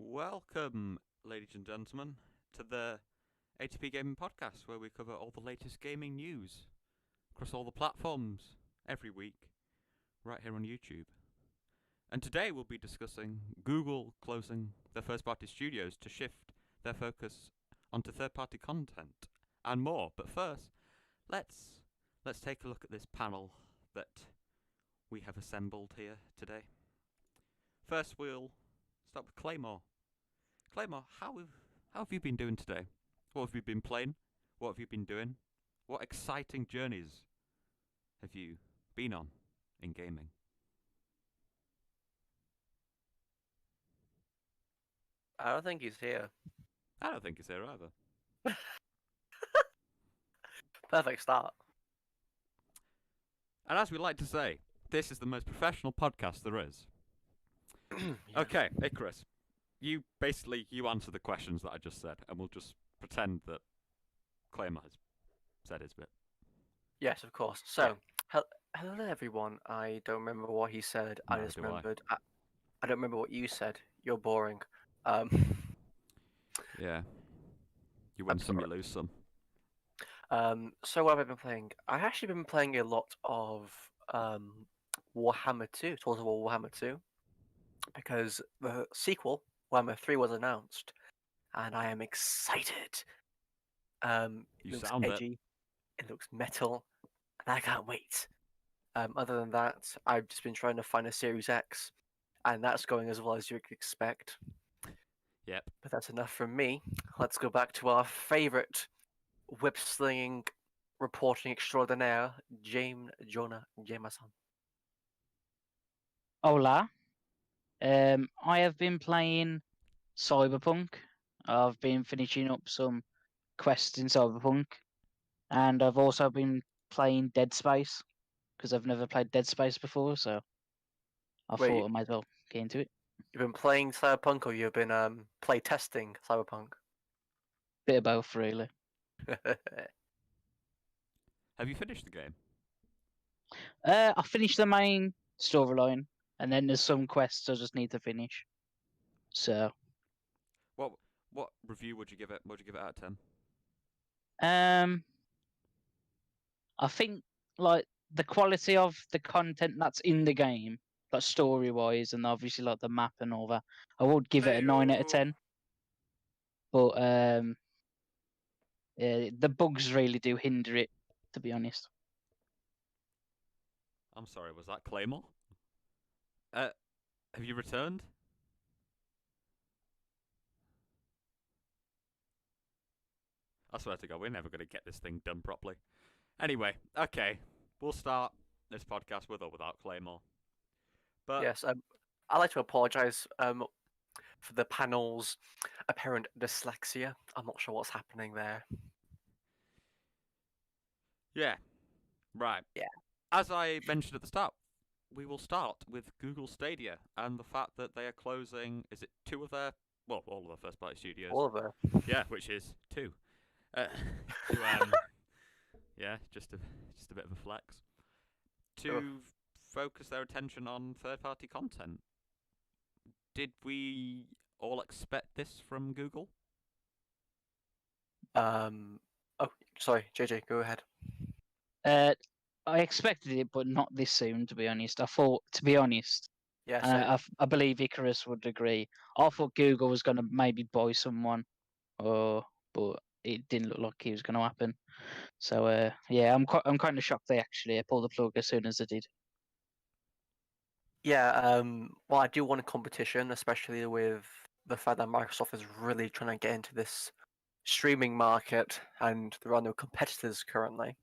Welcome, ladies and gentlemen, to the ATP Gaming Podcast, where we cover all the latest gaming news across all the platforms every week, right here on YouTube. And today we'll be discussing Google closing their first-party studios to shift their focus onto third-party content and more. But first, let's take a look at this panel that we have assembled here today. First, we'll start with Claymore. Claymore, how have you been doing today? What have you been playing? What have you been doing? What exciting journeys have you been on in gaming? I don't think he's here. I don't think it's there either. Perfect start. And as we like to say, this is the most professional podcast there is. Yeah. Okay, Icarus, you answer the questions that I just said, and we'll just pretend that Claymore has said his bit. Yes, of course. So, hello everyone. I don't remember what he said. I Neither just do I. remembered. I don't remember what you said. You're boring. Yeah. You win I'm some, you sorry. lose some. So what have I been playing? I've actually been playing a lot of Warhammer 2, Total War Warhammer 2, because the sequel, Warhammer 3, was announced, and I am excited. It You looks sound it. edgy. It looks metal, and I can't wait. Other than that, I've just been trying to find a Series X, and that's going as well as you could expect. Yep. But that's enough from me. Let's go back to our favourite whip-slinging reporting extraordinaire, Jonah Jameson. Hola. I have been playing Cyberpunk. I've been finishing up some quests in Cyberpunk, and I've also been playing Dead Space because I've never played Dead Space before, so I Wait, thought I might as well get into it. you've been playing Cyberpunk, or you've been play testing Cyberpunk? Bit of both, really. Have you finished the game? I finished the main storyline, and then there's some quests I just need to finish. So, What review would you give it? Would you give it out of 10? I think like the quality of the content that's in the game, like story-wise, and obviously like the map and all that, I would give it a 9 out of 10. But yeah, the bugs really do hinder it, to be honest. I'm sorry, was that Claymore? Have you returned? I swear to God, we're never going to get this thing done properly. Anyway, okay, we'll start this podcast with or without Claymore. But Yes, I'd like to apologise for the panel's apparent dyslexia. I'm not sure what's happening there. yeah, right. Yeah. As I mentioned at the start, we will start with Google Stadia and the fact that they are closing. Is it two of their? Well, all of their first-party studios. Oliver. Yeah, which is two. Yeah, just a bit of a flex. To focus their attention on third-party content. Did we all expect this from Google? Oh, sorry, JJ, go ahead. I expected it, but not this soon, to be honest. I thought, to be honest, Yeah, and same. I believe Icarus would agree. I thought Google was going to maybe buy someone, but it didn't look like it was going to happen. So yeah, I'm kind of shocked they actually pulled the plug as soon as they did. Yeah, well, I do want a competition, especially with the fact that Microsoft is really trying to get into this streaming market, and there are no competitors currently.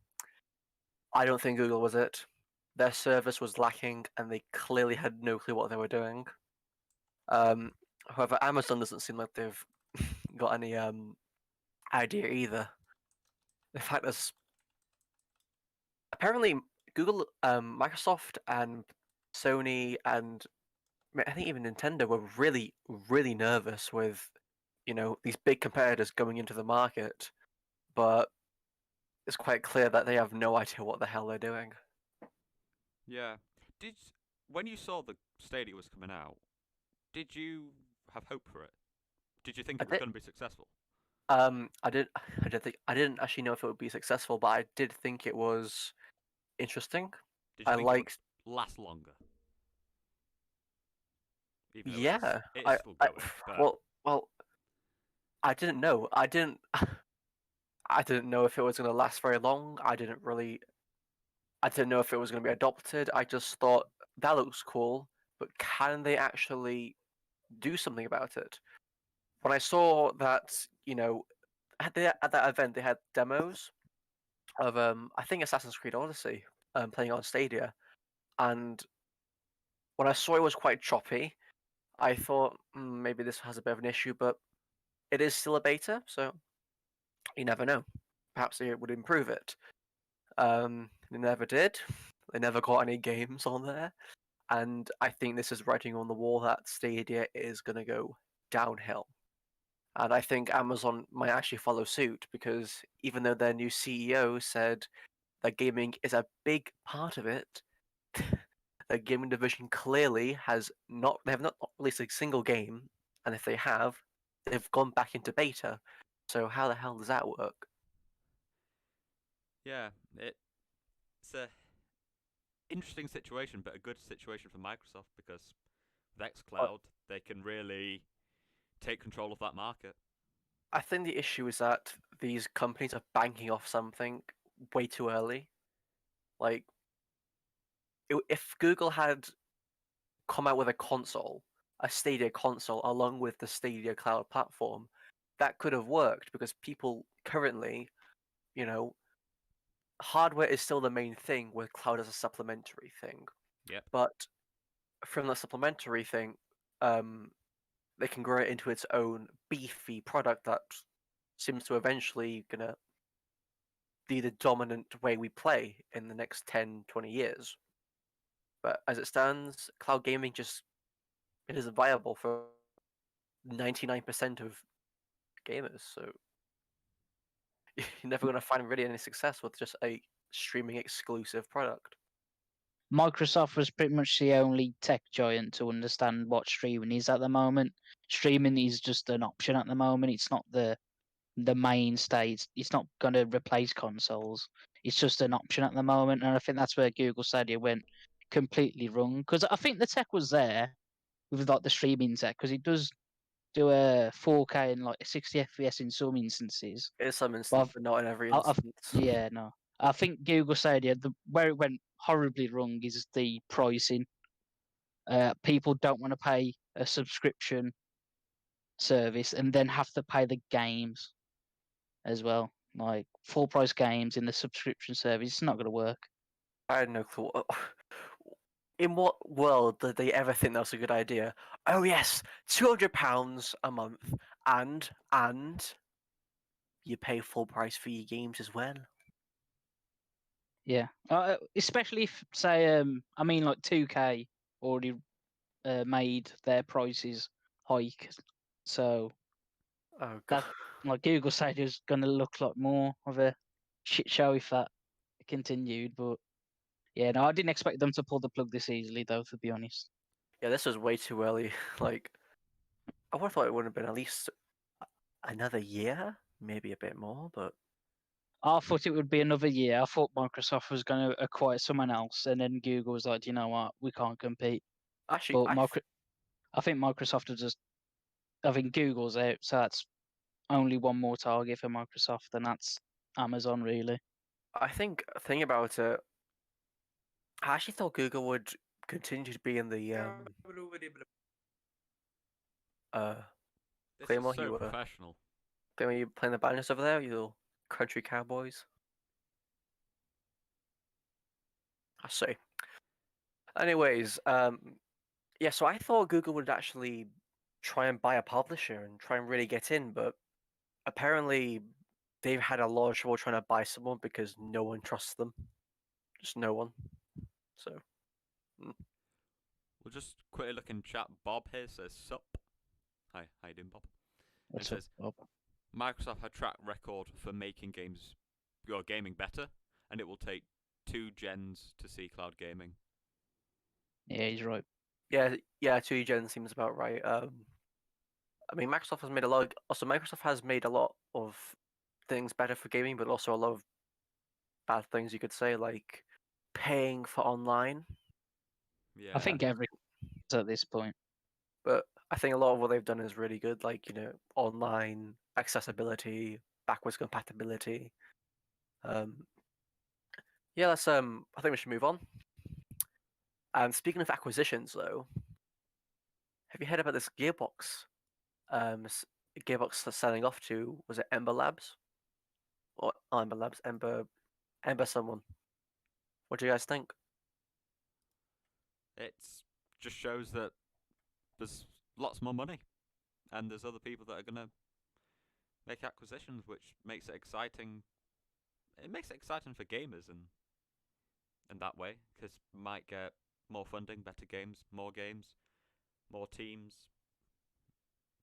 I don't think Google was it. Their service was lacking, and they clearly had no clue what they were doing. However, Amazon doesn't seem like they've got any idea either. In fact, there's apparently Google, Microsoft, and Sony, and I think even Nintendo were really, really nervous with, these big competitors going into the market, but it's quite clear that they have no idea what the hell they're doing. Yeah. When you saw the Stadia was coming out, did you have hope for it? Did you think I it was did- going to be successful? I didn't actually know if it would be successful, but I did think it was interesting. Did you I think it would liked, last longer? Even though yeah. it is still going, but Well, I didn't know. I didn't know if it was going to last very long. I didn't know if it was going to be adopted. I just thought that looks cool, but can they actually do something about it? When I saw that, at that event they had demos of I think Assassin's Creed Odyssey playing on Stadia, and when I saw it was quite choppy, I thought maybe this has a bit of an issue, but it is still a beta, so you never know. Perhaps they would improve it. They never did. They never got any games on there, and I think this is writing on the wall that Stadia is going to go downhill. And I think Amazon might actually follow suit because even though their new CEO said that gaming is a big part of it, the gaming division clearly they have not released a single game, and if they have, they've gone back into beta. So how the hell does that work? yeah, it's a interesting situation, but a good situation for Microsoft because with Uh, xCloud they can really take control of that market. I think the issue is that these companies are banking off something way too early. Like, if Google had come out with a Stadia console, along with the Stadia Cloud platform, that could have worked because people currently, you know, hardware is still the main thing with cloud as a supplementary thing. Yep. But from the supplementary thing, um, they can grow it into its own beefy product that seems to eventually gonna be the dominant way we play in the next 10, 20 years. But as it stands, cloud gaming just it isn't viable for 99% of gamers. So you're never going to find really any success with just a streaming exclusive product. Microsoft was pretty much the only tech giant to understand what streaming is at the moment. Streaming is just an option at the moment. It's not the mainstay. It's not going to replace consoles. It's just an option at the moment, and I think that's where Google Stadia went completely wrong. Because I think the tech was there with like the streaming tech, because it does do a 4K and like 60 FPS in some instances. In some But instances, but not in every I've instance. yeah, no. I think Google Stadia, where it went horribly wrong is the pricing. People don't want to pay a subscription service and then have to pay the games as well. Like full price games in the subscription service, it's not going to work. I had no clue. In what world did they ever think that was a good idea? Oh yes, £200 a month, and you pay full price for your games as well. Yeah, especially if say, I mean, like 2K already made their prices hike, so Oh god. that like Google Stadia is going to look like more of a shit show if that continued. But yeah, no, I didn't expect them to pull the plug this easily, though. To be honest, Yeah, this was way too early. Like, I would have thought it would have been at least another year, maybe a bit more, but I thought it would be another year. I thought Microsoft was going to acquire someone else, and then Google was like, you know what, we can't compete. actually, But I think Microsoft is just. I think Google's out, so that's only one more target for Microsoft, and that's Amazon, really. I think thinking about it, I actually thought Google would continue to be in the uh This is Claymore, so professional. Claymore, you playing the banners over there, you little country cowboys. I see. Anyways, yeah, so I thought Google would actually try and buy a publisher and try and really get in, but apparently they've had a lot of trouble trying to buy someone because no one trusts them. Just no one. So We'll just quickly look in chat. Bob here says sup. Hi, how you doing, Bob? And What's up, says Bob? Microsoft had track record for making your gaming better, and it will take 2 gens to see cloud gaming. Yeah, he's right. yeah, 2 gen seems about right. I mean, Microsoft has made a lot. Microsoft has made a lot of things better for gaming, but also a lot of bad things you could say, like paying for online. Yeah. I think every at this point. But I think a lot of what they've done is really good, like online accessibility, backwards compatibility. Yeah, let's. I think we should move on. And speaking of acquisitions, though, have you heard about this Gearbox? Gearbox that's selling off to, was it Ember Labs or Ember Labs? Ember someone. What do you guys think? It just shows that there's lots more money, and there's other people that are gonna make acquisitions, which makes it exciting. It makes it exciting for gamers, and in that way, because might get more funding, better games, more teams.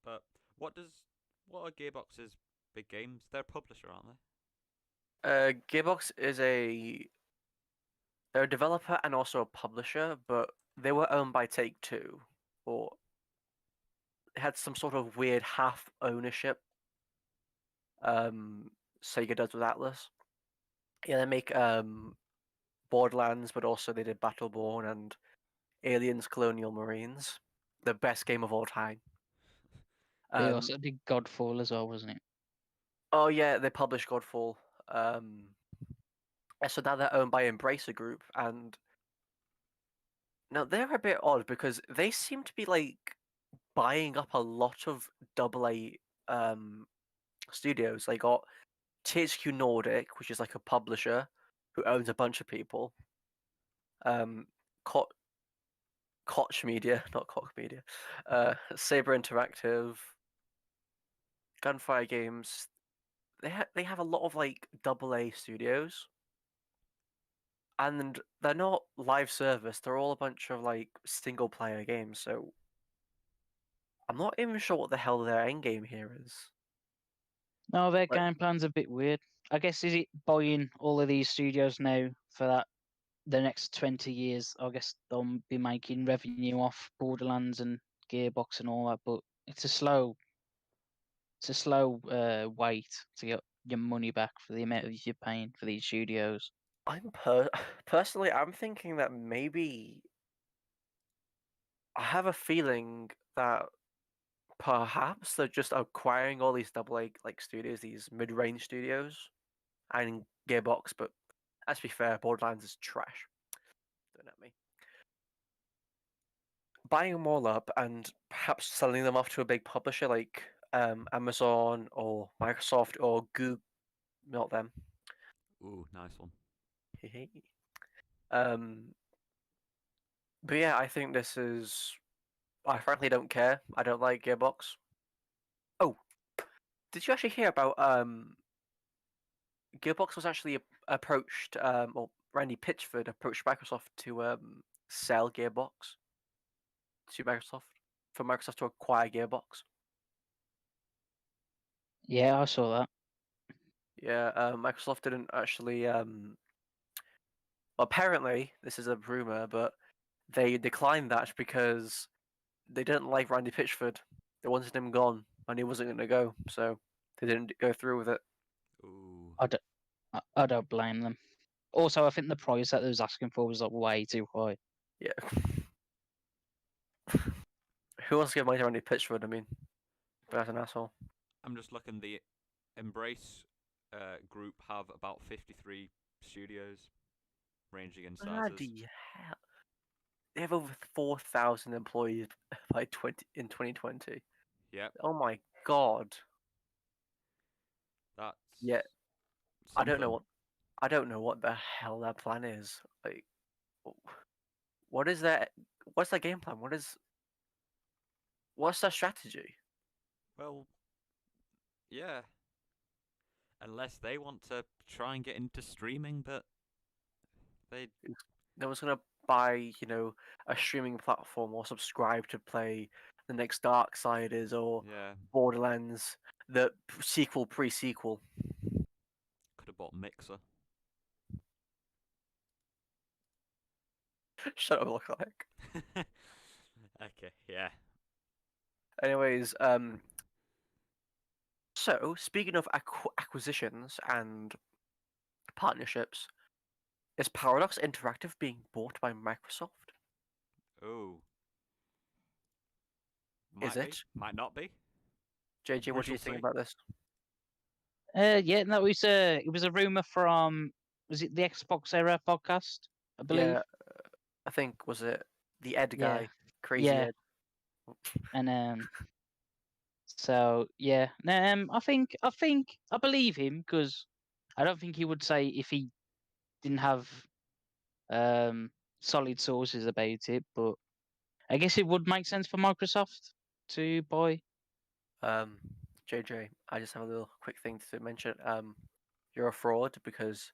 But what are Gearbox's big games? They're a publisher, aren't they? Gearbox is they're a developer and also a publisher, but they were owned by Take Two, or had some sort of weird half ownership. Sega does with Atlas. Yeah, they make Borderlands, but also they did Battleborn and Aliens: Colonial Marines, the best game of all time. They also did Godfall as well, wasn't it? Oh yeah, they published Godfall. So now they're owned by Embracer Group, and now they're a bit odd because they seem to be like buying up a lot of AA studios. They got THQ Nordic, which is like a publisher who owns a bunch of people. Koch, Koch Media, not Koch Media. Saber Interactive, Gunfire Games. They have a lot of like AA studios, and they're not live service. They're all a bunch of like single player games. So I'm not even sure what the hell their end game here is. No, their Like, game plan's a bit weird. I guess is it buying all of these studios now for that the next 20 years? I guess they'll be making revenue off Borderlands and Gearbox and all that, but it's a slow wait to get your money back for the amount of you're paying for these studios. Personally, I'm thinking that maybe I have a feeling that perhaps they're just acquiring all these AA like studios, these mid-range studios, and Gearbox. But let's be fair, Borderlands is trash. Don't at me. Buying them all up and perhaps selling them off to a big publisher like Amazon or Microsoft or Google, not them. Ooh, nice one. um, but yeah, I think this is. I frankly don't care. I don't like Gearbox. Oh, did you actually hear about Gearbox was actually approached, or Randy Pitchford approached Microsoft to sell Gearbox to Microsoft, for Microsoft to acquire Gearbox. Yeah, I saw that. Yeah, Microsoft didn't actually. Apparently, this is a rumor, but they declined that because they didn't like Randy Pitchford. They wanted him gone, and he wasn't going to go, so they didn't go through with it. Ooh. I don't blame them. Also, I think the price that they was asking for was like way too high. Yeah. Who wants to give money to Randy Pitchford? I mean, that's an asshole. I'm just looking. The Embrace group have about 53 studios, ranging in sizes. Bloody hell! They have over 4,000 employees by 2020. Yep, Oh my god! that's Yeah, something. I don't know what the hell their plan is. Like, what's their game plan? What's their strategy? Well, yeah. Unless they want to try and get into streaming, but they No one's gonna buy, a streaming platform or subscribe to play the next Darksiders or yeah Borderlands, the sequel pre-sequel. could have bought Mixer. Shut up, look like. Okay, yeah. Anyways, So, speaking of acquisitions and partnerships, is Paradox Interactive being bought by Microsoft? Oh, Is might be, it? might not be. JJ, We what do shall you think see. about this? Yeah, no, it was a rumor from, was it the Xbox Era podcast? I believe. Yeah, I think was it the Ed Yeah, guy, Crazy yeah, Ed. and so yeah, I believe him because I don't think he would say if he didn't have um solid sources about it, but I guess it would make sense for Microsoft to buy. Um, JJ, I just have a little quick thing to mention. You're a fraud because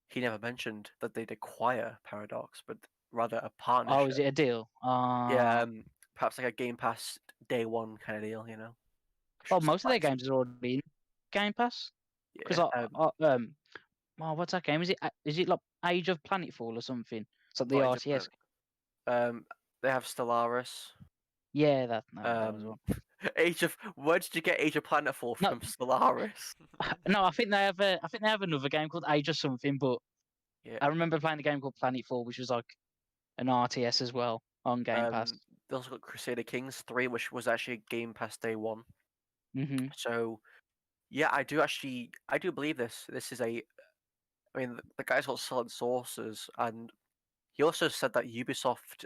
he never mentioned that they'd acquire Paradox, but rather a Oh, is partnership. it a deal? Yeah, perhaps like a Game Pass day one kind of deal, you know? Oh, Extra most of their supplies. games are already in Game Pass. Because Yeah. oh, what's that game? Is it like Age of Planetfall or something? It's like the Not Age of RTS. they have Stellaris. Yeah, that was Um, one. Age of where did you get Age of Planetfall No, from Stellaris? no, I think they have another game called Age of something, but Yeah. I remember playing a game called Planetfall, which was like an RTS as well on Game Pass. They also got Crusader Kings 3, which was actually Game Pass day one. Hmm. So yeah, I do believe this. This is a I mean the guy's got solid sources, and he also said that Ubisoft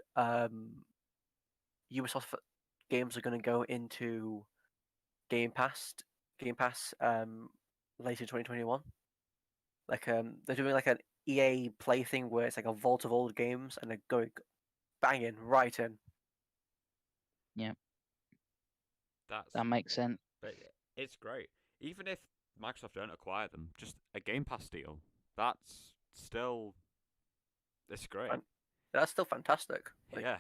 games are going to go into Game Pass Game Pass later 2021. Like they're doing like an EA Play thing where it's like a vault of old games and they're going banging right in. Yeah, That's, that makes sense. but it's great. Even if Microsoft don't acquire them, just a Game Pass deal. That's still, it's great. And that's still fantastic. Like Yeah,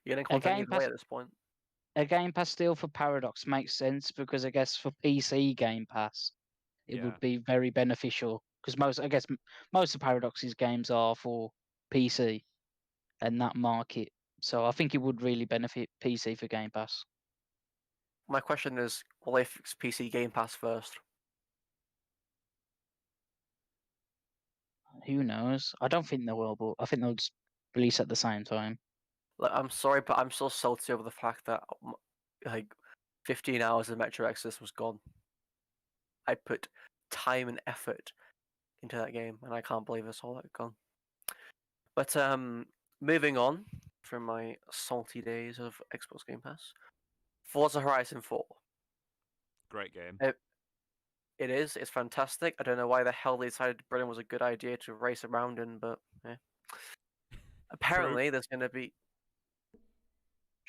you're getting A content Game either way Pass, at this point. a Game Pass deal for Paradox makes sense because I guess for PC Game Pass, it yeah. would be very beneficial because most of Paradox's games are for PC and that market. So I think it would really benefit PC for Game Pass. My question is, will they fix PC Game Pass first? Who knows? I don't think they will, but I think they'll just release at the same time. Like, I'm sorry, but I'm so salty over the fact that like 15 hours of Metro Exodus was gone. I put time and effort into that game, and I can't believe it's all that gone. But moving on from my salty days of Xbox Game Pass, Forza Horizon 4. Great game. It is. It's fantastic. I don't know why the hell they decided Berlin was a good idea to race around in, but yeah. Apparently, there's going to be.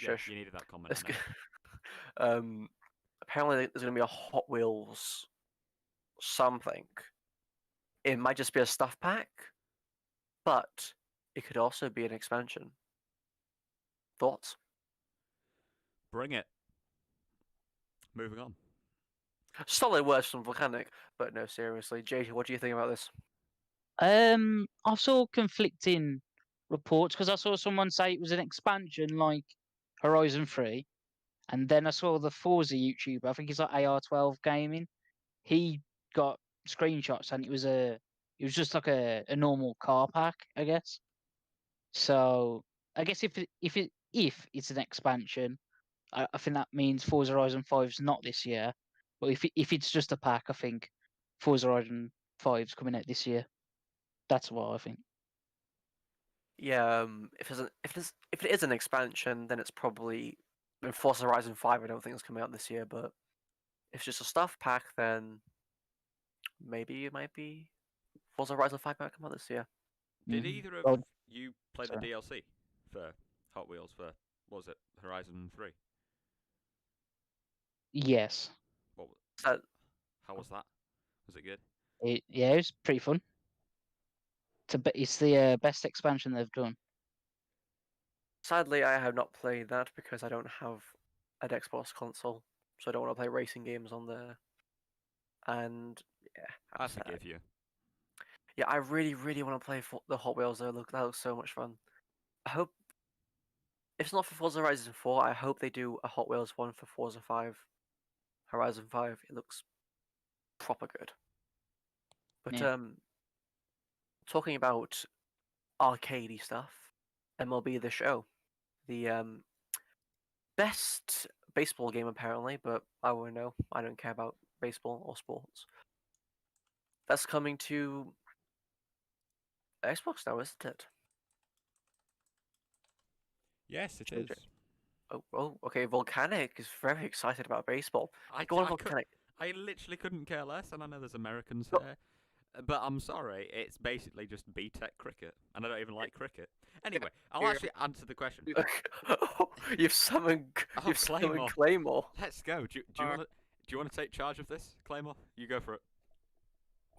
Yeah, Shush. you needed that comment. There's I know. apparently, there's going to be a Hot Wheels something. It might just be a stuff pack, but it could also be an expansion. Thoughts? Bring it. Moving on. Solid words from Volcanic, but no, seriously. JJ, what do you think about this? I saw conflicting reports because I saw someone say it was an expansion like Horizon 3, and then I saw the Forza YouTuber, I think he's like AR12 Gaming. He got screenshots and it was just like a normal car pack, I guess. So I guess if it's an expansion, I think that means Forza Horizon 5's not this year. But if it's just a pack, I think Forza Horizon 5's coming out this year. That's what I think. Yeah, if it is an expansion, then it's probably. I mean, Forza Horizon 5, I don't think it's coming out this year, but if it's just a stuff pack, then maybe it might be Forza Horizon 5 might come out this year. Did Mhm. either of Well, you play the sorry. DLC for Hot Wheels for, what was it, Horizon 3? Yes. What, So, how was that? Was it good? It was pretty fun. It's the best expansion they've done. sadly, I have not played that because I don't have an Xbox console, so I don't want to play racing games on there. And yeah, I'm I sad. forgive you. Yeah, I really, really want to play the Hot Wheels though. That looks so much fun. I hope if it's not for Forza Horizon 4, I hope they do a Hot Wheels one for Forza 5, Horizon 5. It looks proper good. But Yeah. talking about arcadey stuff, MLB The Show, the best baseball game apparently, but I won't know. I don't care about baseball or sports. That's coming to Xbox now, isn't it? Yes, it Change is. it. Oh, okay. Volcanic is very excited about baseball. I, Go on, I, cou- Volcanic. I literally couldn't care less, and I know there's Americans Go- here. But I'm sorry, it's basically just B-Tech cricket, and I don't even like cricket. Anyway, I'll Here. actually answer the question. You've summoned. Oh, You've summoned Claymore. Claymore. Let's go. Do you want to take charge of this, Claymore? You go for it.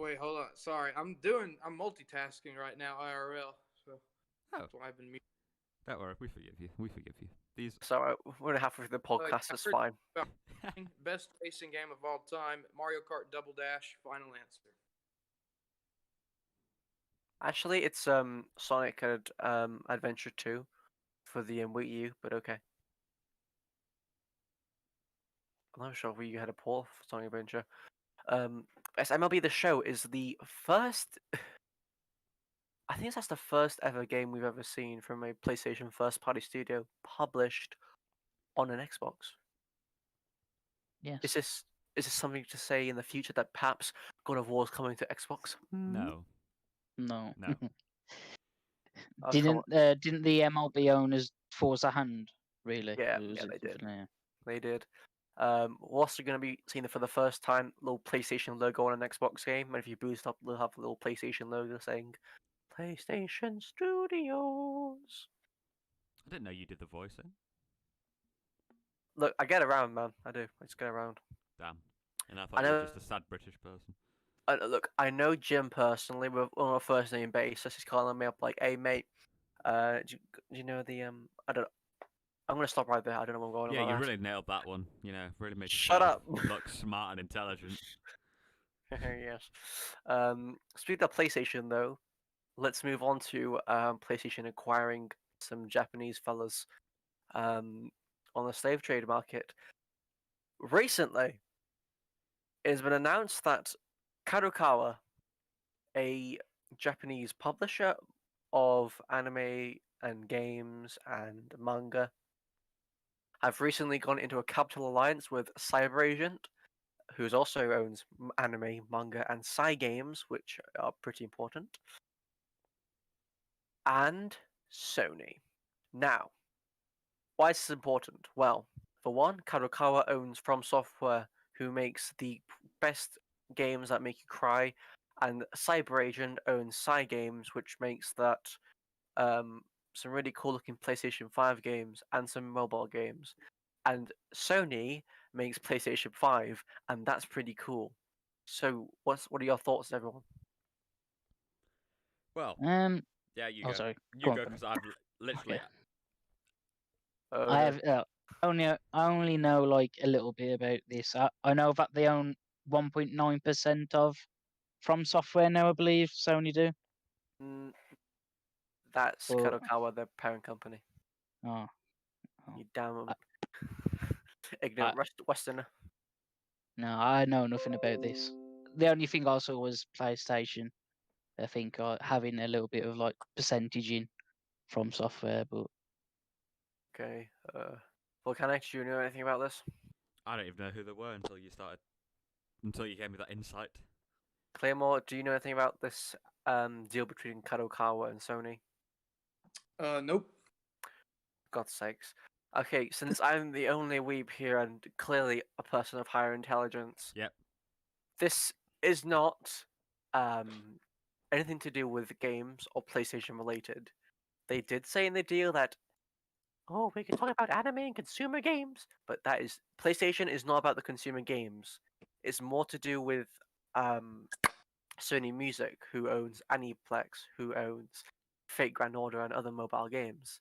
Wait, hold on. Sorry, I'm multitasking right now, IRL. So Oh. that's why I've been muted. Don't worry, we forgive you. We forgive you. These. Sorry, we're halfway through the podcast. I It's heard- fine. Best racing game of all time, Mario Kart Double Dash. Final answer. Actually, it's Sonic Adventure 2 for the Wii U, but okay. I'm not sure if Wii U had a port for Sonic Adventure. Yes, MLB The Show is the first. I think that's the first ever game we've ever seen from a PlayStation first-party studio published on an Xbox. Yes. Is this something to say in the future that perhaps God of War is coming to Xbox? No. No. No. Oh, come on. Didn't the MLB owners force a hand? Really? Yeah, Or was yeah, it they did. something like They did. We're also going to be seeing it for the first time, little PlayStation logo on an Xbox game. And if you boost up, they'll have a little PlayStation logo saying PlayStation Studios. I didn't know you did the voicing. Look, I get around, man. I do. I just get around. Damn. And I thought you know- were just a sad British person. Look, I know Jim personally. We're on a first name basis. He's calling me up like, "Hey, mate, do you know the I don't. I'm gonna stop right there. I don't know what I'm going Yeah, about you that. really nailed that one. You know, really made Shut yourself up. look smart and intelligent. Yes. Speaking of PlayStation, though, let's move on to PlayStation acquiring some Japanese fellas on the slave trade market. Recently, it has been announced that Kadokawa, a Japanese publisher of anime and games and manga, have recently gone into a capital alliance with CyberAgent, who also owns anime, manga, and Cygames, which are pretty important, and Sony. Now, why is this important? Well, for one, Kadokawa owns From Software, who makes the best games that make you cry, and CyberAgent owns Cygames, which makes that some really cool-looking PlayStation 5 games and some mobile games. And Sony makes PlayStation 5, and that's pretty cool. So, what are your thoughts, everyone? Well, that. yeah, you Oh, go. sorry. You Go on, go, Connor. because I've literally. I Okay. have I only know like a little bit about this. I know that they own 1.9% of From Software now. I believe Sony do. Mm, that's Or- Kadokawa, the parent company. Oh, You damn I- ignorant Westerner. no, I know nothing about this. The only thing also was PlayStation. I think having a little bit of like percentage in From Software, but Okay. Volcanic, do you know anything about this? I don't even know who they were until you gave me that insight. Claymore, do you know anything about this deal between Kadokawa and Sony? Nope. God's sakes. Okay, since I'm the only weeb here and clearly a person of higher intelligence, Yep. this is not anything to do with games or PlayStation related. They did say in the deal that, oh, we can talk about anime and consumer games, but that is PlayStation is not about the consumer games. It's more to do with Sony Music, who owns Aniplex, who owns Fate Grand Order and other mobile games.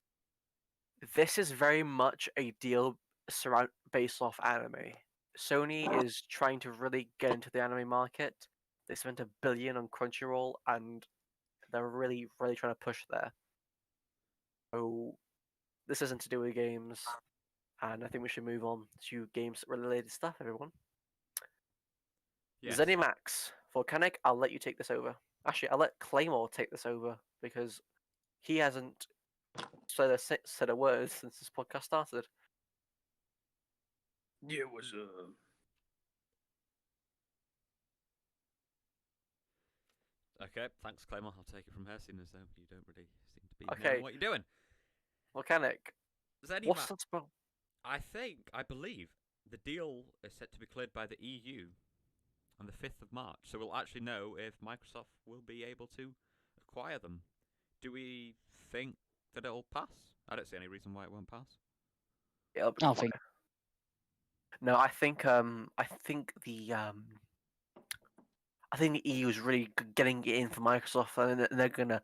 This is very much a deal based off anime. Sony is trying to really get into the anime market. They spent $1 billion on Crunchyroll, and they're really, really trying to push there. So this isn't to do with games, and I think we should move on to games related stuff, everyone. Yes. ZeniMax, Volcanic, I'll let you take this over. Actually, I'll let Claymore take this over because he hasn't said a word since this podcast started. Yeah, what's up? Okay, thanks, Claymore. I'll take it from here, seeing as though you don't really seem to be Okay. knowing what you're doing. Volcanic, what's ZeniMax, that spell? I believe, the deal is set to be cleared by the EU on the 5th of March, so we'll actually know if Microsoft will be able to acquire them. Do we think that it'll pass? I don't see any reason why it won't pass. Yeah, I think No, I think the EU is really getting it in for Microsoft, and they're gonna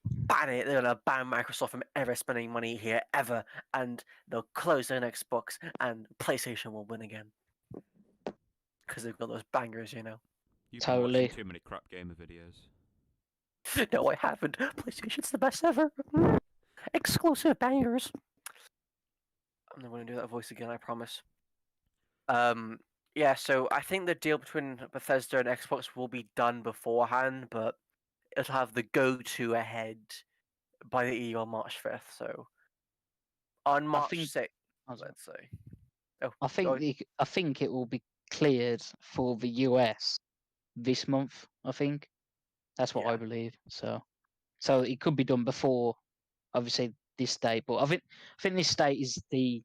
ban it. They're gonna ban Microsoft from ever spending money here ever, and they'll close down Xbox, and PlayStation will win again because they've got those bangers, you know. You've been watching Totally. too many crap gamer videos. No, I haven't. PlayStation's the best ever. Exclusive bangers. I'm not gonna do that voice again. I promise. Yeah. So I think the deal between Bethesda and Xbox will be done beforehand, but it'll have the go-to ahead by the EU on March 5th. So on March think- 6th, I was- let's say. Oh, I think go- I think it will be cleared for the US this month. I think that's what Yeah. I believe. So it could be done before, obviously, this date. But I think this date is the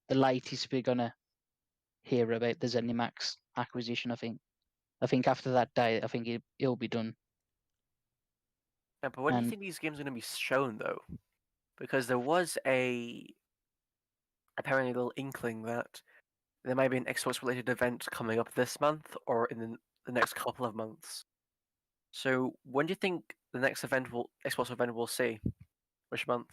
latest we're gonna hear about the ZeniMax acquisition. I think after that date, I think it'll be done. yeah, but when do you And think these games are going to be shown, though? Because there was apparently a little inkling that there might be an Xbox-related event coming up this month or in the next couple of months. So when do you think the next Xbox event we'll see? Which month?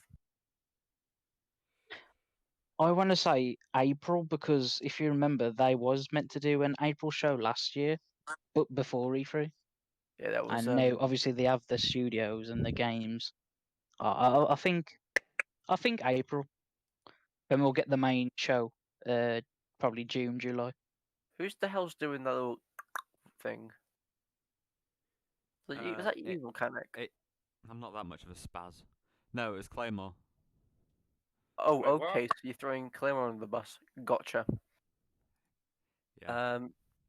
I want to say April because if you remember, they was meant to do an April show last year, but before E3. Yeah, that was And now, obviously, they have the studios and the games. I think April, then we'll get the main show. Probably June, July. who's the hell's doing that little thing? Was that you, Volcanic? I'm not that much of a spaz. No, it was Claymore. Oh, Wait, what? okay. So you're throwing Claymore under the bus. Gotcha. Yeah,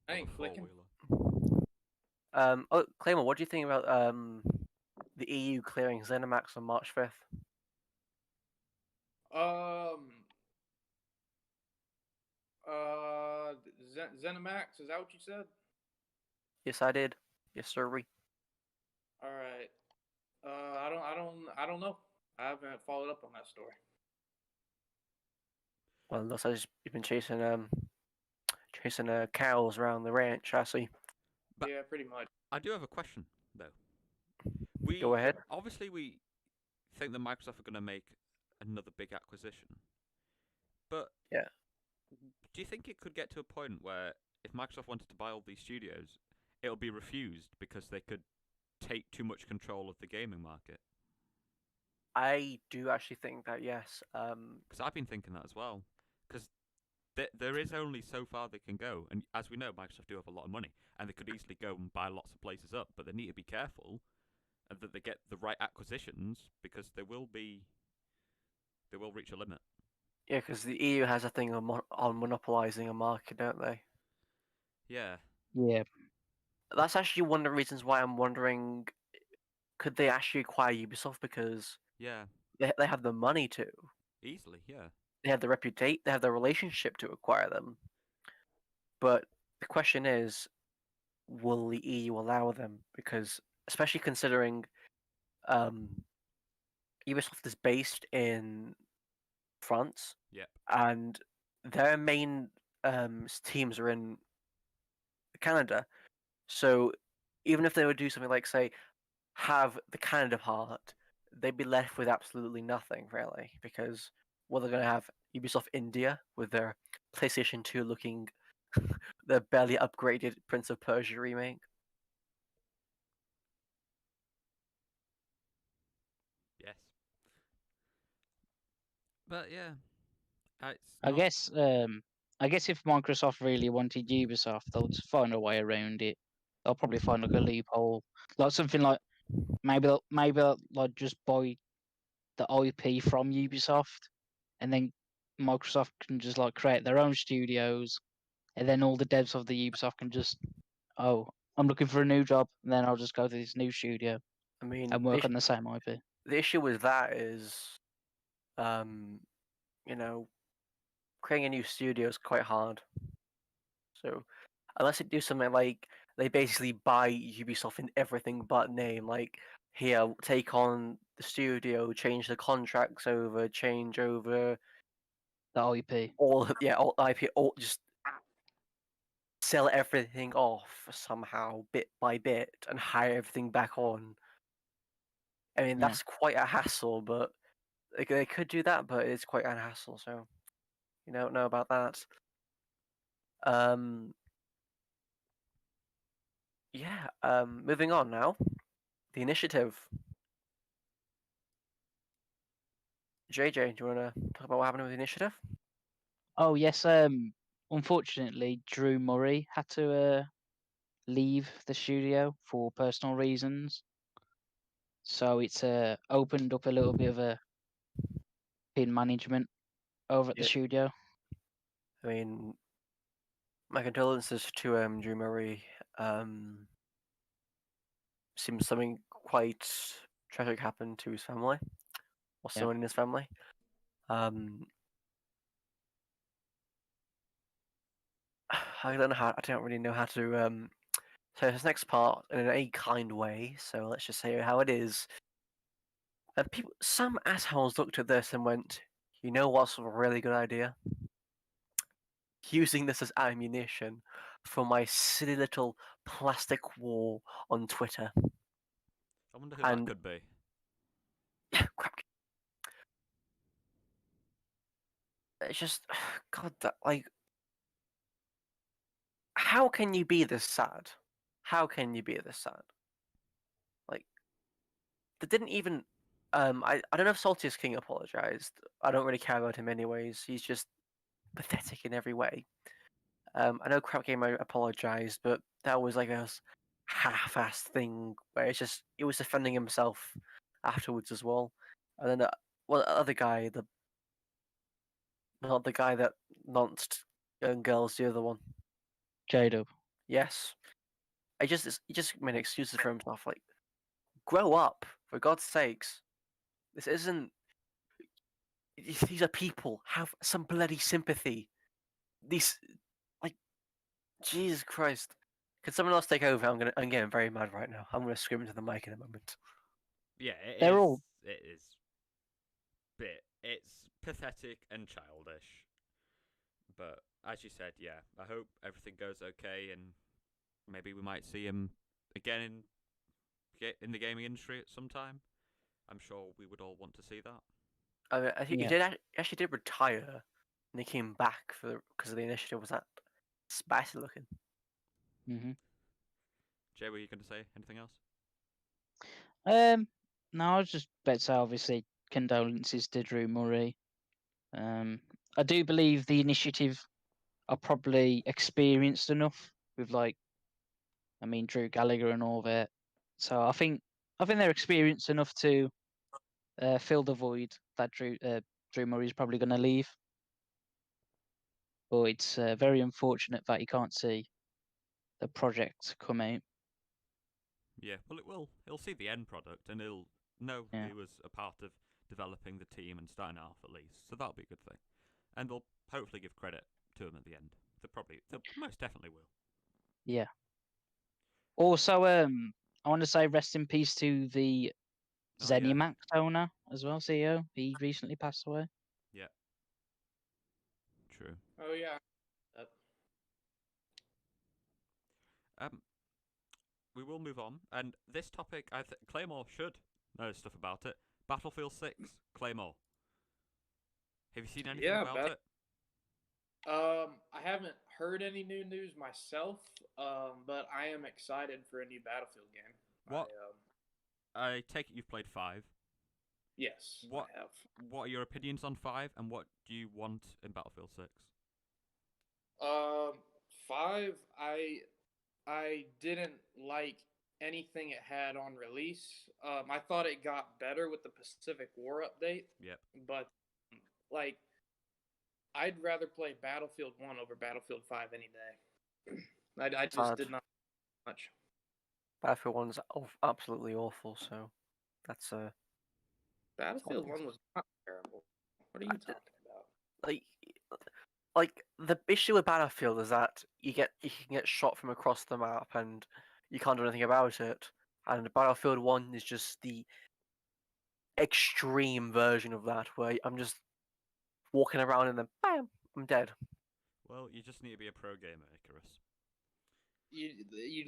I ain't the clicking. four-wheeler. Oh, Claymore, what do you think about the EU clearing ZeniMax on March 5th? ZeniMax, is that what you said? Yes, I did. Yes, sir. All right. I don't know. I haven't followed up on that story. Well, looks like you've been chasing cows around the ranch. I see. But- Yeah, pretty much. I do have a question though. Go ahead. Obviously, we think that Microsoft are going to make another big acquisition, but Yeah. do you think it could get to a point where if Microsoft wanted to buy all these studios, it'll be refused because they could take too much control of the gaming market? I do actually think that yes. Because I've been thinking that as well. Because there is only so far they can go, and as we know, Microsoft do have a lot of money, and they could easily go and buy lots of places up. But they need to be careful that they get the right acquisitions because they will reach a limit. Yeah, because the EU has a thing on monopolizing a market, don't they? Yeah. Yeah, That's actually one of the reasons why I'm wondering, could they actually acquire Ubisoft because Yeah. they have the money to, Easily. Yeah. they have the reputation, they have the relationship to acquire them. But the question is, will the EU allow them? Because especially considering Ubisoft is based in France, Yep. and their main teams are in Canada. So even if they would do something like, say, have the Canada part, they'd be left with absolutely nothing, really, because they're going to have Ubisoft India with their PlayStation 2 looking, their barely upgraded Prince of Persia remake. Yes. But yeah, it's I not- guess I guess if Microsoft really wanted Ubisoft, they'll just find a way around it. They'll probably find like a loophole, like something like maybe they'll like just buy the IP from Ubisoft, and then Microsoft can just like create their own studios, and then all the devs of the Ubisoft can just, oh, I'm looking for a new job, and then I'll just go to this new studio I mean, and work on the same IP. the issue with that is, you know, creating a new studio is quite hard. So unless they do something like they basically buy Ubisoft in everything but name, like here, take on the studio, change the contracts over, change over The IP. all IP, all just sell everything off somehow bit by bit and hire everything back on. I mean, Yeah. that's quite a hassle, but they could do that, but it's quite a hassle, so you don't know about that. Yeah, moving on now. The initiative. JJ, do you want to talk about what happened with the initiative? Oh yes. Unfortunately, Drew Murray had to leave the studio for personal reasons. So it's opened up a little bit of a pin management over at the Yeah. studio. I mean, my condolences to Drew Murray. Seems something quite tragic happened to his family, or Yeah. someone in his family. I don't know how. I don't really know how to say this next part in a kind way. So let's just say how it is. Some assholes looked at this and went, "You know what's a really good idea? Using this as ammunition for my silly little plastic wall on Twitter." I wonder who that could be. Crap. It's just, God, that like, how can you be this sad? How can you be this sad? Like, they didn't even. I don't know if Saltius King apologized. I don't really care about him anyways. He's just pathetic in every way. I know Crap Game apologized, but that was like a half-assed thing where he was defending himself afterwards as well. And then the other guy, not the guy that launched Young Girls, the other one. J-Dub. Yes, he just made excuses for himself. Like, grow up, for God's sakes. This isn't. These are people. Have some bloody sympathy. These, like, Jesus Christ. Could someone else take over? I'm getting very mad right now. I'm gonna scream into the mic in a moment. Yeah, They're all- It is. It's pathetic and childish. But as you said, yeah, I hope everything goes okay, and maybe we might see him again in the gaming industry at some time. I'm sure we would all want to see that. I think he actually did retire, and he came back because the initiative was that spicy looking. Mhm. Jay, were you going to say anything else? No, I was just about to say, obviously, condolences to Drew Murray. I do believe the initiative are probably experienced enough with, like, I mean, Drew Gallagher and all that. So I think they're experienced enough to fill the void that Drew Murray is probably going to leave. But it's very unfortunate that he can't see the project come out. Yeah, well, it will. He'll see the end product, and he'll know he was a part of developing the team and starting it off at least. So that'll be a good thing, and they'll hopefully give credit to him at the end. They most definitely will. Yeah. Also, I want to say rest in peace to the ZeniMax owner as well, CEO. He recently passed away. Yeah. True. Oh yeah. We will move on, and this topic, Claymore should know stuff about it. Battlefield 6, Claymore. Have you seen anything about it? I haven't heard any new news myself, but I am excited for a new Battlefield game. What? I take it you've played 5. Yes, I have. What are your opinions on 5, and what do you want in Battlefield 6? Five. I didn't like anything it had on release. I thought it got better with the Pacific War update. Yep. But like, I'd rather play Battlefield 1 over Battlefield 5 any day. I just Sad. did not much. Battlefield 1's absolutely awful, so that's Battlefield something. 1 was not terrible. What are you talking about? Like the issue with Battlefield is that you can get shot from across the map and you can't do anything about it. And Battlefield 1 is just the extreme version of that, where I'm just walking around and then bam, I'm dead. Well, you just need to be a pro gamer, Icarus. You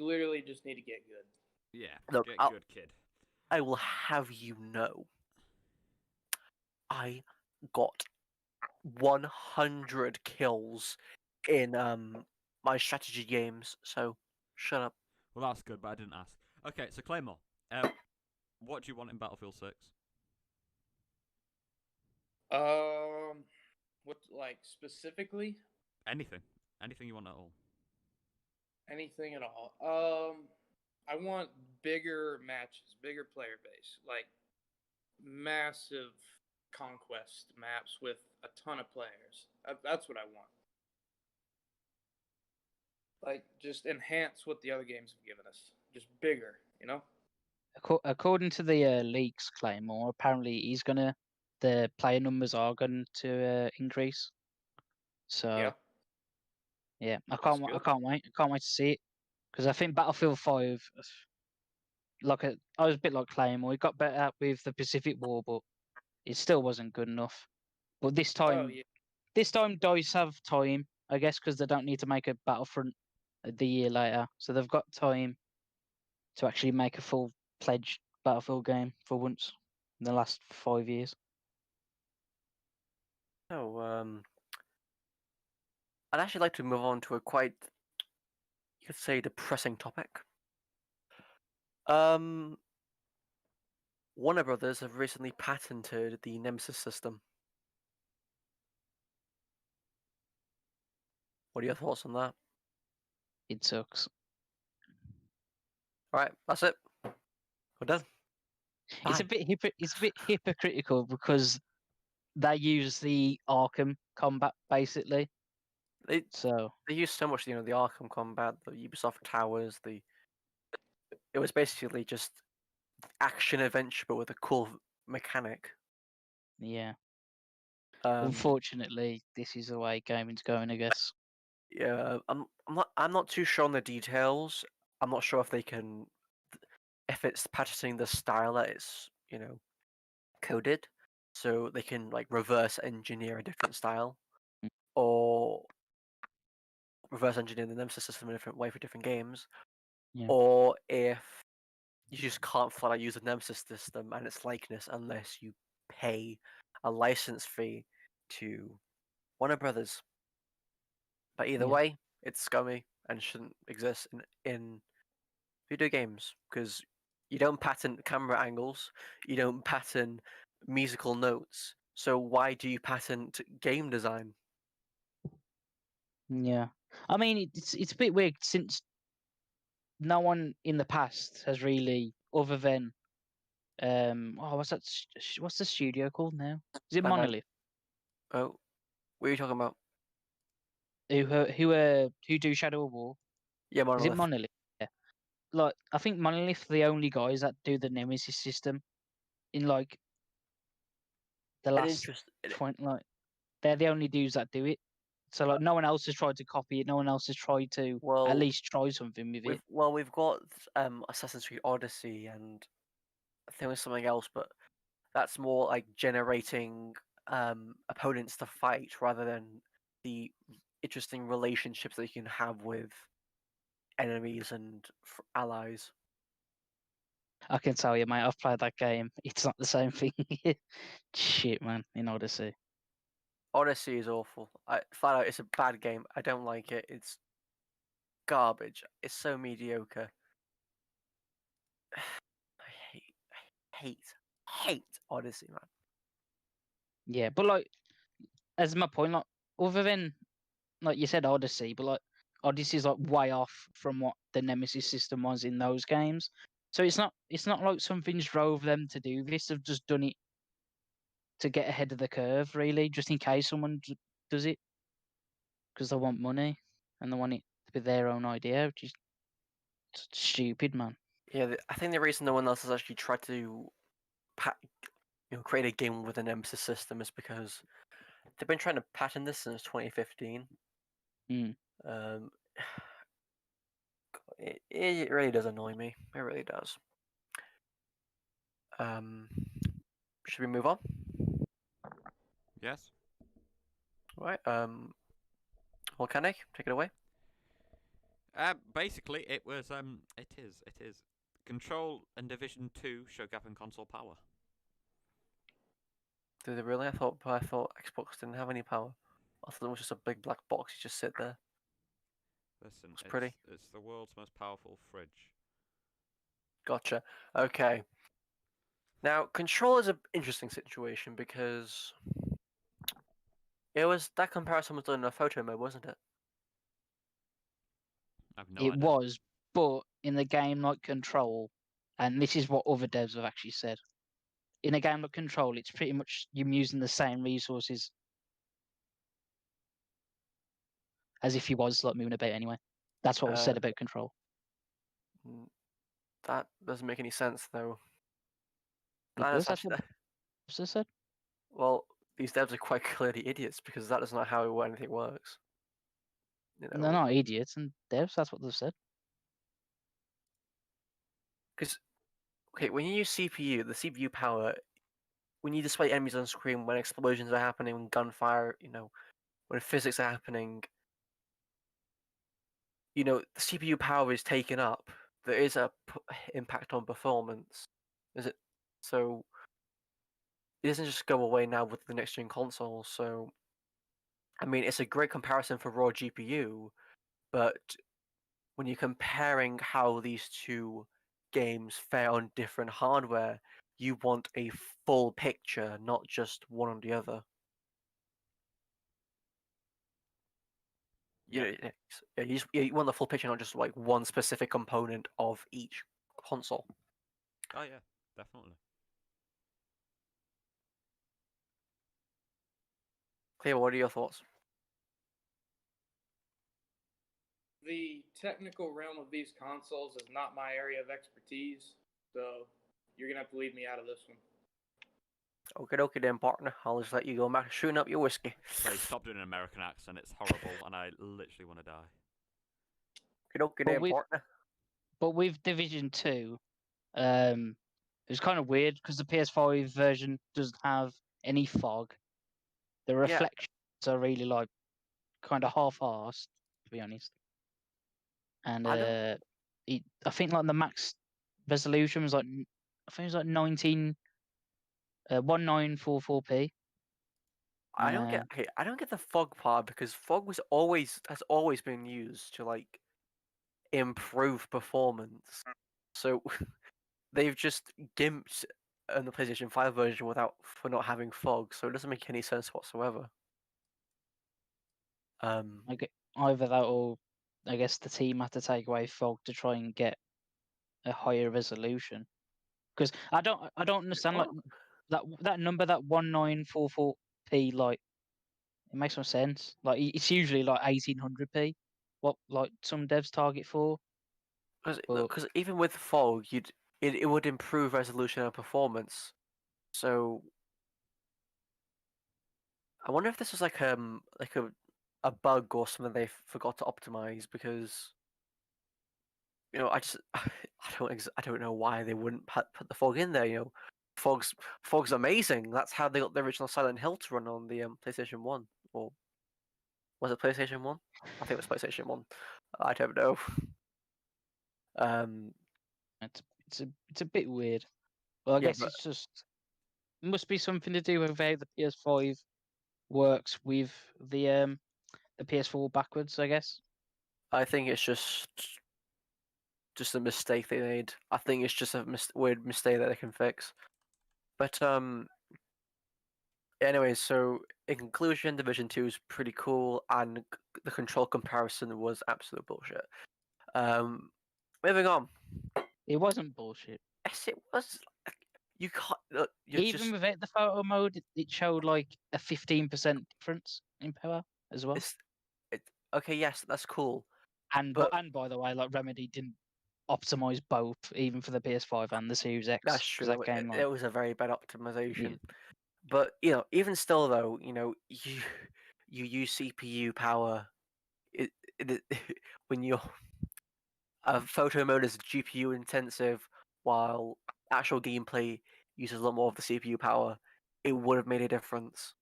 literally just need to get good. Yeah, Look, get good, kid. I will have you know, I got 100 kills in my strategy games. So shut up. Well, that's good, but I didn't ask. Okay, so Claymore, what do you want in Battlefield 6? What, like, specifically? Anything. Anything you want at all. Anything at all. I want bigger matches, bigger player base, like massive conquest maps with a ton of players. That's what I want. Like, just enhance what the other games have given us. Just bigger, you know? According to the leaks, Claymore, apparently the player numbers are going to increase. So yeah, I That's can't good. wait. I can't wait to see it because I think Battlefield 5, I was a bit like Claymore. It got better with the Pacific War, but it still wasn't good enough. But this Oh, time, yeah. DICE have time, I guess, because they don't need to make a Battlefront the year later, so they've got time to actually make a full pledged Battlefield game for once in the last 5 years. So I'd actually like to move on to a quite, you could say, depressing topic. Warner Brothers have recently patented the Nemesis system. What are your thoughts on that? It sucks. All right, that's it. We're done. It's a Bye. bit hypocritical because they use the Arkham combat basically. They So they use so much, the Arkham combat, the Ubisoft towers. It was basically just action adventure, but with a cool mechanic. yeah, Um, unfortunately, this is the way gaming's going, I guess. yeah, I'm not too sure on the details. I'm not sure if it's patenting the style that it's coded, so they can like reverse engineer a different style, Mm. or reverse engineer the Nemesis system in a different way for different games, Yeah. or if you just can't flat out use the Nemesis system and its likeness unless you pay a license fee to Warner Brothers. But either Yeah. way, it's scummy and shouldn't exist in video games, because you don't patent camera angles, you don't patent musical notes. So why do you patent game design? Yeah. I mean, it's a bit weird since no one in the past has really, other than what's the studio called now? Is it And Monolith? oh, what are you talking about? Who do Shadow of War? Yeah, Is it Monolith. Monolith? Yeah. Like I think Monolith are the only guys that do the Nemesis system in like the An last interest. 20, like they're the only dudes that do it. So like no one else has tried to copy it. No one else has tried to at Well, least try something with it. we've got Assassin's Creed Odyssey, and I think there's something else, but that's more like generating opponents to fight rather than the interesting relationships that you can have with enemies and allies. I can tell you, mate. I've played that game. It's not the same thing. Shit, man. In Odyssey. Odyssey is awful. Flat out, it's a bad game. I don't like it. It's garbage. It's so mediocre. I hate Odyssey, man. Yeah, but like, as my point, like, other than like you said, Odyssey, but like Odyssey's like way off from what the Nemesis system was in those games. So it's not like something's drove them to do this. They've just done it to get ahead of the curve, really, just in case someone does it because they want money and they want it to be their own idea, which is stupid, man. Yeah, I think the reason no one else has actually tried to create a game with a Nemesis system is because they've been trying to patent this since 2015. Mm. It really does annoy me. It really does. Should we move on? Yes. Right. Volcanic, take it away. Basically, it was it is. Control and Division 2 show gap in console power. Do they really? I thought Xbox didn't have any power. I thought it was just a big black box. You just sit there. Listen, It's pretty. It's the world's most powerful fridge. Gotcha. Okay. Now, Control is an interesting situation because that comparison was done in a photo mode, wasn't it? I've no It idea. was, but in the game like Control, and this is what other devs have actually said. In a game like Control, it's pretty much you're using the same resources as if you was like moving about anyway. That's what was said about Control. That doesn't make any sense, though. Because that's what they said. Well, these devs are quite clearly idiots because that is not how anything works. They're not idiots and devs. That's what they've said. Because, okay, when you use CPU, the CPU power, when you display enemies on screen, when explosions are happening, when gunfire, when physics are happening, the CPU power is taken up. There is a impact on performance. Is it? So it doesn't just go away now with the next gen console. So, I mean, it's a great comparison for raw GPU, but when you're comparing how these two games fare on different hardware, you want a full picture, not just one or the other. Yeah. You want the full picture, not just like one specific component of each console. Oh yeah, definitely. Cleo, what are your thoughts? The technical realm of these consoles is not my area of expertise, so you're gonna have to leave me out of this one. Okay, then, partner. I'll just let you go back shooting up your whiskey. Please stop doing an American accent. It's horrible, and I literally want to die. Okay, then, partner. But with Division 2, it was kind of weird because the PS5 version doesn't have any fog. The reflections are really like kind of half-arsed, to be honest. And I think like the max resolution was like 1944p. I don't get the fog part because fog has always been used to like improve performance. So they've just gimped on the PlayStation 5 version for not having fog, so it doesn't make any sense whatsoever. Either that or I guess the team had to take away fog to try and get a higher resolution. Because I don't understand like that number, that 1944p, like it makes no sense. Like it's usually like 1800p, what like some devs target for. Because even with fog, it would improve resolution and performance. So I wonder if this was like a bug or something they forgot to optimize because I just I don't know why they wouldn't put the fog in there. Fog's amazing. That's how they got the original Silent Hill to run on the PlayStation 1. Or was it PlayStation 1? I think it was PlayStation 1. I don't know. It's a bit weird. Well, I guess it's just it must be something to do with how the PS5 works with the PS4 backwards, I guess. I think it's just a mistake they made. I think it's just a weird mistake that they can fix. But Anyways, so in conclusion, Division 2 is pretty cool, and the control comparison was absolute bullshit. Moving on. It wasn't bullshit. Yes, it was. You can't. You're Even just. without the photo mode, it showed like a 15% difference in power as well. Okay, yes, that's cool. And but- and by the way, like Remedy didn't optimize both, even for the PS5 and the Series X. That's 'cause true. That came It like, was a very bad optimization. But even still, though, you use CPU power. It when your photo mode is GPU intensive, while actual gameplay uses a lot more of the CPU power, it would have made a difference.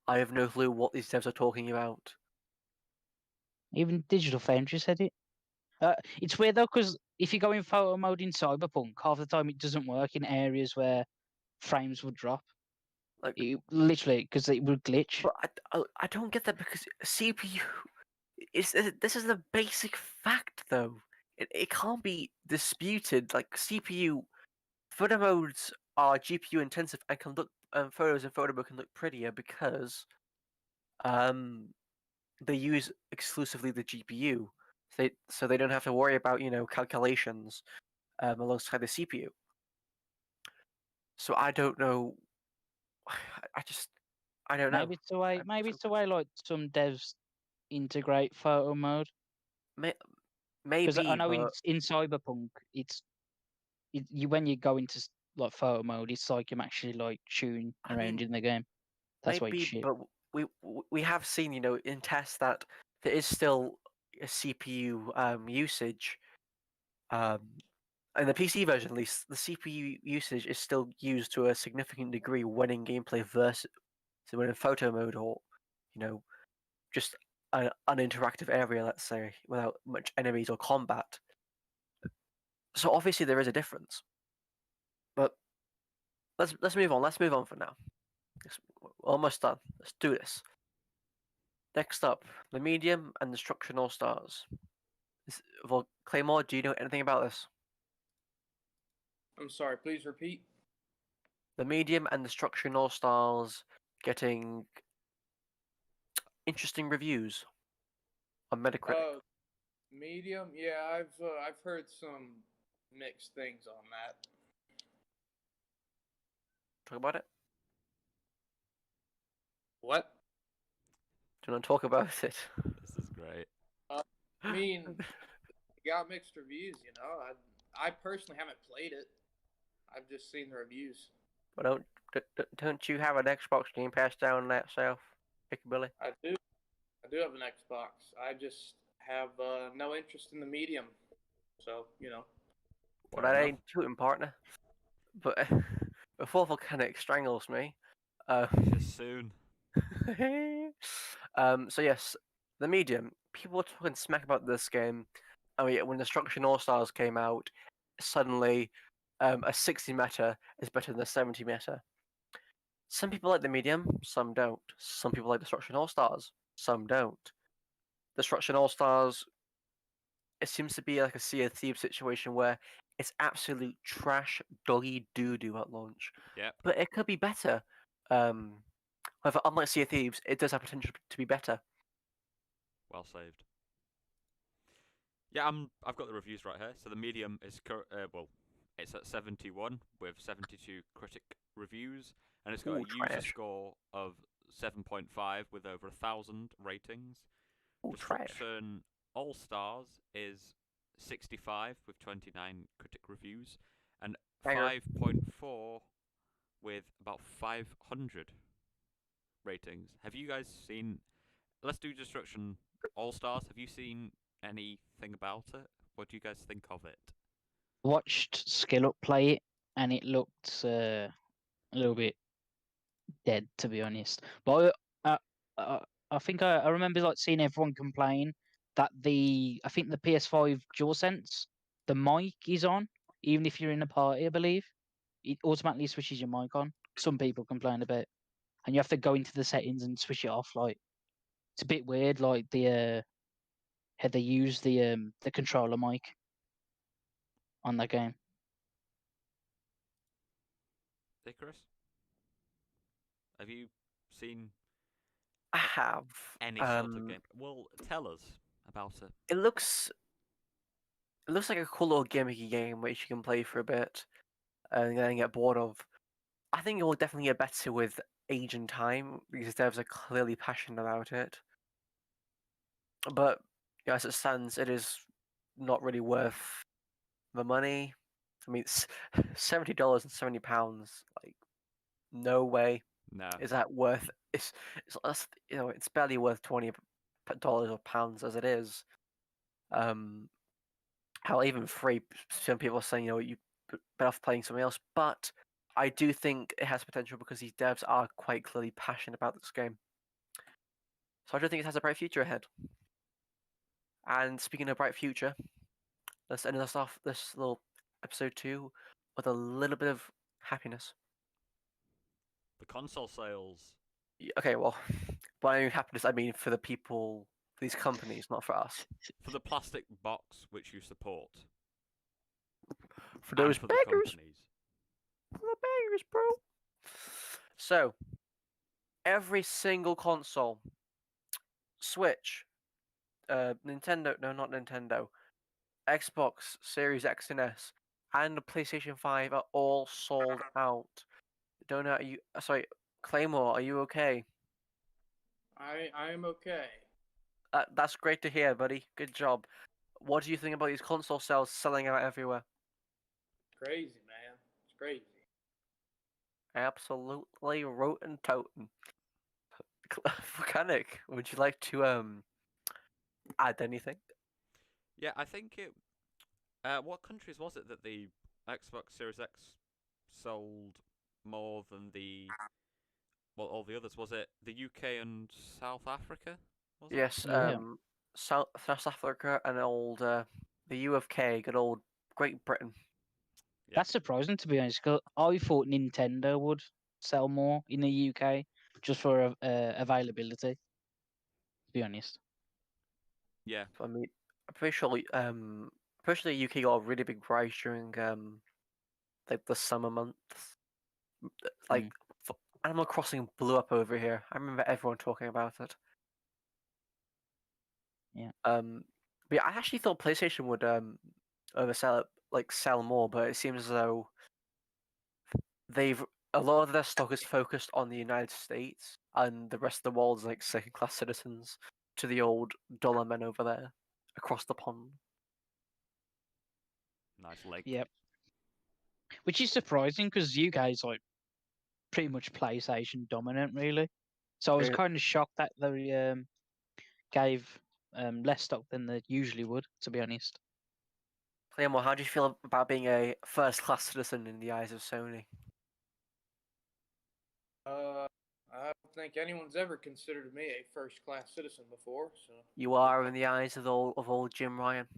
I have no clue what these devs are talking about. even Digital Foundry said it. It's weird though, because if you go in photo mode in Cyberpunk, half the time it doesn't work in areas where frames would drop. Like, Literally, because it would glitch. but I don't get that because CPU this is the basic fact though. It can't be disputed. Like CPU photo modes are GPU intensive and can look photos in photo mode can look prettier because they use exclusively the GPU. So they don't have to worry about calculations alongside the CPU. So I don't know. I don't know. Maybe it's the way. I'm Maybe so it's the way like some devs integrate photo mode. Because maybe, I know but in Cyberpunk, you when you go into like photo mode, it's like you're actually like shooting I around mean, in the game. That's why it's maybe, shit. but we have seen in tests that there is still a CPU usage. In the PC version, at least, the CPU usage is still used to a significant degree when in gameplay versus when in photo mode or just an uninteractive area, let's say, without much enemies or combat. So obviously there is a difference. But let's move on. Let's move on for now. We're almost done. Let's do this. Next up, the medium and destruction all stars. Well, Claymore, do you know anything about this? I'm sorry. Please repeat. The medium and destruction all stars getting interesting reviews on Metacritic. Medium. Yeah, I've heard some mixed things on that. Talk about it. What? Do you want to talk about it? This is great. I mean, it got mixed reviews. I personally haven't played it. I've just seen the reviews. But don't you have an Xbox Game Pass down that self, Billy? I do. I do have an Xbox. I just have no interest in the medium. So Well, Fair that enough. ain't tooting, partner. But before volcanic strangles me. Just soon. So yes, the medium. People were talking smack about this game. I mean, when Destruction All Stars came out, suddenly a 60 meta is better than a 70 meta. Some people like the medium, some don't. Some people like Destruction All Stars, some don't. Destruction All Stars, it seems to be like a Sea of Thieves situation where it's absolute trash, doggy doo doo at launch. Yep. But it could be better. However, unlike Sea of Thieves, it does have potential to be better. Well saved. Yeah, I've got the reviews right here. So the medium is it's at 71 with 72 critic reviews, and it's got Ooh, a user trash. score of 7.5 with over 1,000 ratings. Ooh, trash. Destruction All Stars is 65 with 29 critic reviews, and Banger. 5.4 with about 500 ratings. Have you guys seen? Let's do Destruction All Stars. Have you seen anything about it? What do you guys think of it? Watched Skill Up play it, and it looked a little bit dead, to be honest. But I think I remember like seeing everyone complain that I think the PS5 DualSense, the mic is on, even if you're in a party, I believe. It automatically switches your mic on. Some people complain about it. And you have to go into the settings and switch it off. Like, it's a bit weird, like how they use the controller mic on that game. Hey, Chris? Have you seen I have. any sort of game? Well, tell us about it. It looks like a cool little gimmicky game which you can play for a bit and then get bored of. I think it will definitely get better with age and time because devs are clearly passionate about it. But as it stands, it is not really worth the money. I mean, it's $70 and £70. Like, no way No. is that worth. It's barely worth $20 or pounds as it is. Hell, even free. Some people are saying, you better off playing something else. But I do think it has potential because these devs are quite clearly passionate about this game. So I do think it has a bright future ahead. And speaking of bright future, let's end us off this little episode 2 with a little bit of happiness. The console sales. Okay, well, by happiness, I mean for the people, for these companies, not for us. For the plastic box which you support. For those and for the beggars. companies. For the beggars, bro. So, every single console, Switch, Nintendo, no, not Nintendo, Xbox Series X and S, and the PlayStation 5 are all sold out. Donut, are you, sorry, Claymore, are you okay? I am okay. That's great to hear, buddy. Good job. What do you think about these console sales selling out everywhere? Crazy, man. It's crazy. Absolutely rotin' totin'. Volcanic, would you like to add anything? Yeah, I think it. What countries was it that the Xbox Series X sold more than all the others? Was it the UK and South Africa? Was it? Yes, Yeah. South Africa and the UFK, good old Great Britain. Yeah. That's surprising, to be honest, 'cause I thought Nintendo would sell more in the UK just for availability, to be honest. Yeah. I mean, I'm pretty sure the UK got a really big price during like the summer months. Like Animal Crossing blew up over here. I remember everyone talking about it. Yeah. But yeah, I actually thought PlayStation would oversell it, like sell more, but it seems as though a lot of their stock is focused on the United States, and the rest of the world's like second-class citizens to the old dollar men over there across the pond. Nice lake. Yep. Which is surprising because UK is like pretty much PlayStation dominant, really. So I was Yeah. kind of shocked that they gave less stock than they usually would, to be honest. Claymore, how do you feel about being a first-class citizen in the eyes of Sony? I don't think anyone's ever considered me a first-class citizen before, so. You are in the eyes of old Jim Ryan.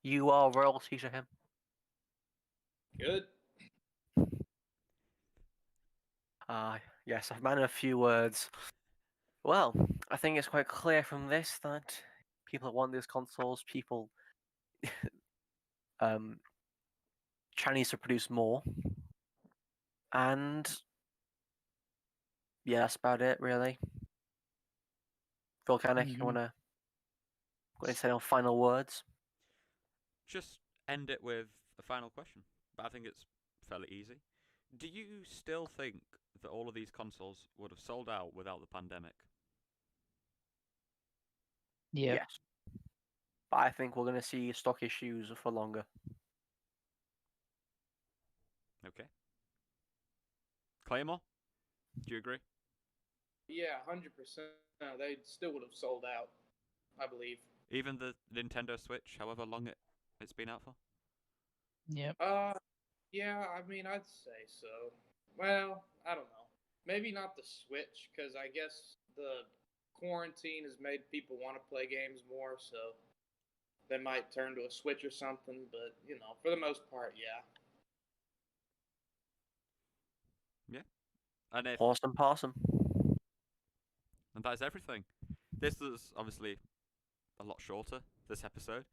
You are royalty to him. Good. Yes, I've managed a few words. Well, I think it's quite clear from this that people that want these consoles, people Chinese to produce more. And yeah, that's about it really. Volcanic, you wanna go and say no final words? Just end it with a final question. But I think it's fairly easy. Do you still think that all of these consoles would have sold out without the pandemic? Yeah. Yes. But I think we're gonna see stock issues for longer. Okay. Claymore, do you agree? Yeah, 100%. They still would have sold out, I believe. Even the Nintendo Switch, however long it's been out for? Yep. Yeah, I mean, I'd say so. Well, I don't know. Maybe not the Switch, because I guess the quarantine has made people want to play games more, so they might turn to a Switch or something, but, for the most part, yeah. Yeah. And Awesome. that is everything. This is obviously a lot shorter, this episode,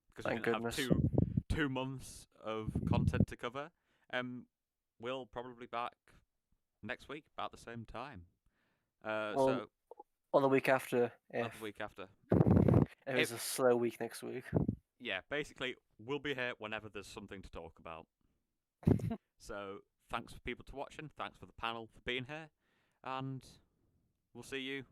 because we Thank didn't have goodness. 2 months of content to cover. We'll probably be back next week about the same time. So Or the week after. not If the week after. it was if- a slow week next week. Yeah, basically, we'll be here whenever there's something to talk about. So thanks for people to watching. Thanks for the panel for being here, and we'll see you